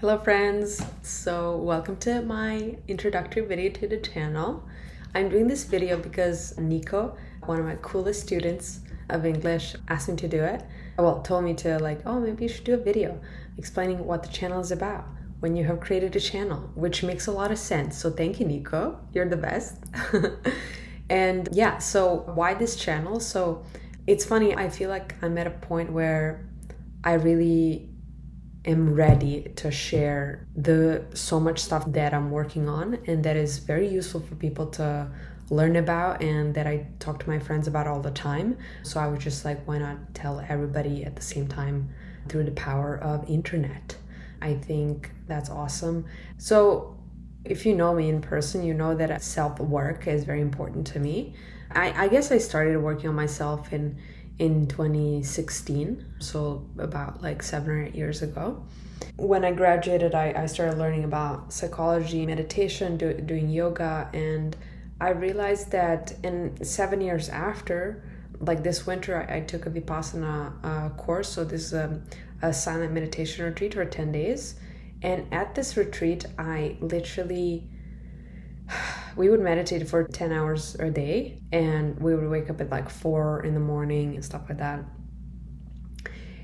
Hello friends, so welcome to my introductory video to the channel. I'm doing this video because Nico, one of my coolest students of English, asked me to do it. Well, told me to maybe you should do a video explaining what the channel is about when you have created a channel, which makes a lot of sense. So thank you, Nico, you're the best. And yeah, so why this channel? So it's funny, I feel like I'm at a point where I really am ready to share the so much stuff that I'm working on and that is very useful for people to learn about and that I talk to my friends about all the time. So I was just like, why not tell everybody at the same time through the power of internet? I think that's awesome. So if you know me in person, you know that self-work is very important to me. I guess I started working on myself in 2016, so about 7 or 8 years ago. When I graduated, I started learning about psychology, meditation, doing yoga, and I realized that in 7 years after, like this winter, I took a Vipassana course. So this is a silent meditation retreat for 10 days. And at this retreat, we would meditate for 10 hours a day, and we would wake up at 4 in the morning and stuff like that.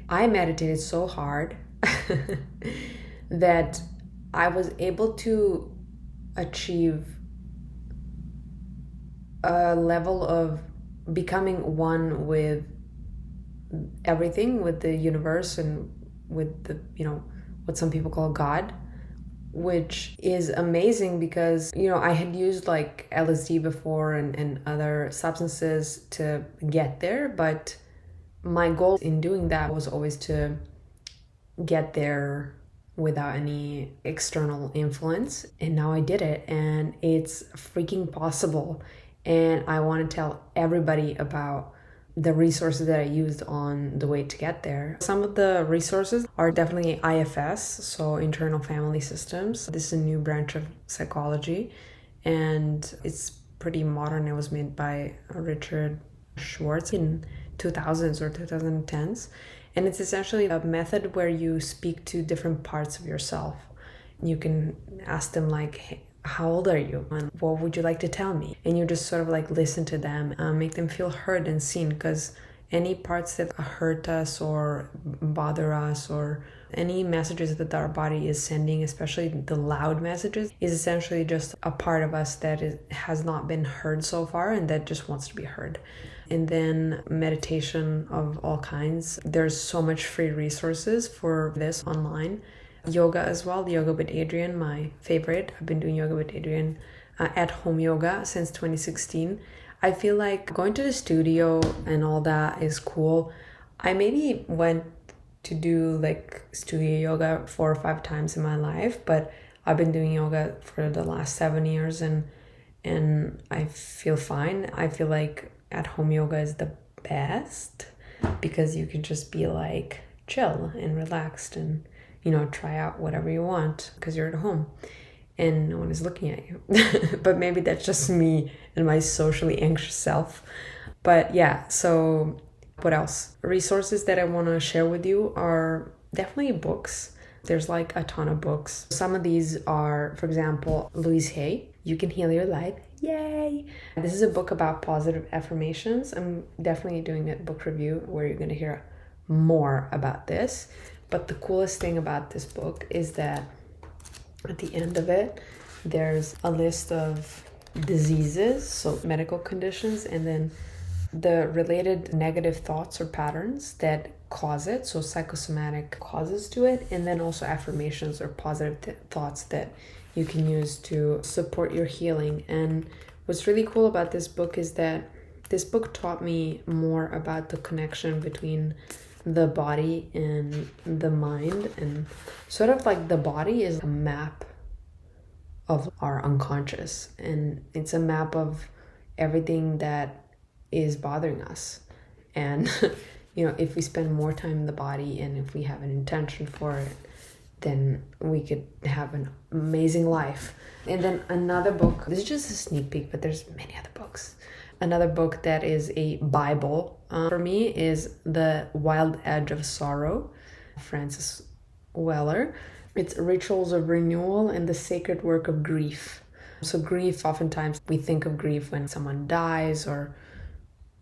I meditated so hard that I was able to achieve a level of becoming one with everything, with the universe and with the, what some people call God, which is amazing because, I had used LSD before and other substances to get there, but my goal in doing that was always to get there without any external influence. And now I did it, and it's freaking possible. And I want to tell everybody about the resources that I used on the way to get there. Some of the resources are definitely IFS, so internal family systems. This is a new branch of psychology, and it's pretty modern. It was made by Richard Schwartz in 2000s or 2010s. And it's essentially a method where you speak to different parts of yourself. You can ask them hey, how old are you? And what would you like to tell me? And you just sort of listen to them, make them feel heard and seen, because any parts that hurt us or bother us or any messages that our body is sending, especially the loud messages, is essentially just a part of us that has not been heard so far and that just wants to be heard. And then meditation of all kinds. There's so much free resources for this online. Yoga as well, Yoga with Adriene, my favorite. I've been doing Yoga with Adriene at home yoga since 2016. I feel like going to the studio and all that is cool. I maybe went to do studio yoga 4 or 5 times in my life, but I've been doing yoga for the last 7 years and I feel fine. I feel like at home yoga is the best because you can just be chill and relaxed and try out whatever you want because you're at home and no one is looking at you. But maybe that's just me and my socially anxious self. But yeah, so what else? Resources that I want to share with you are definitely books. There's a ton of books. Some of these are, for example, Louise Hay, You Can Heal Your Life. Yay! This is a book about positive affirmations. I'm definitely doing a book review where you're going to hear more about this. But the coolest thing about this book is that at the end of it, there's a list of diseases, so medical conditions, and then the related negative thoughts or patterns that cause it, so psychosomatic causes to it, and then also affirmations or positive thoughts that you can use to support your healing. And what's really cool about this book is that this book taught me more about the connection between the body and the mind, and sort of the body is a map of our unconscious, and it's a map of everything that is bothering us. And if we spend more time in the body and if we have an intention for it, then we could have an amazing life. And then another book, this is just a sneak peek, but there's many other books. Another book that is a Bible for me is The Wild Edge of Sorrow, Francis Weller. It's rituals of renewal and the sacred work of grief. So grief, oftentimes we think of grief when someone dies, or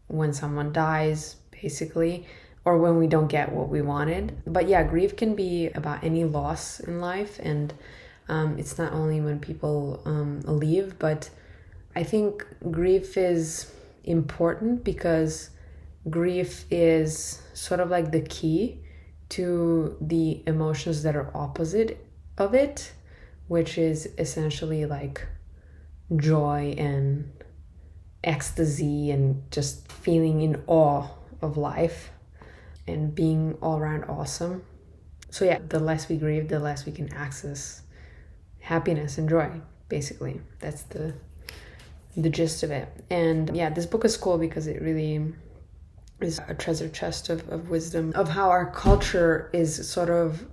when someone dies, basically, or when we don't get what we wanted. But yeah, grief can be about any loss in life, and it's not only when people leave, but I think grief is important because grief is sort of like the key to the emotions that are opposite of it, which is essentially like joy and ecstasy and just feeling in awe of life and being all around awesome. So yeah, the less we grieve, the less we can access happiness and joy, basically. That's the gist of it. And yeah, this book is cool because it really is a treasure chest of wisdom of how our culture is sort of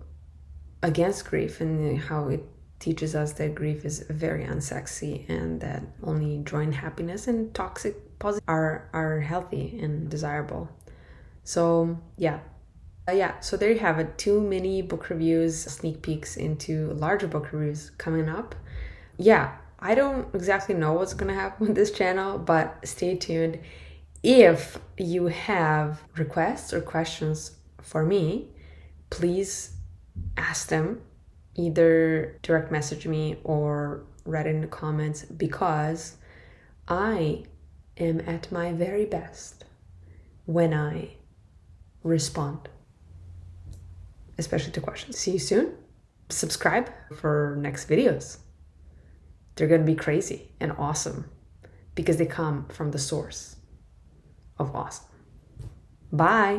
against grief, and how it teaches us that grief is very unsexy and that only joy and happiness and toxic positive are healthy and desirable. So yeah. So there you have it. 2 mini book reviews, sneak peeks into larger book reviews coming up. Yeah, I don't exactly know what's gonna happen with this channel, but stay tuned. If you have requests or questions for me, please ask them. Either direct message me or write in the comments, because I am at my very best when I respond, especially to questions. See you soon. Subscribe for next videos. They're going to be crazy and awesome because they come from the source of awesome. Bye.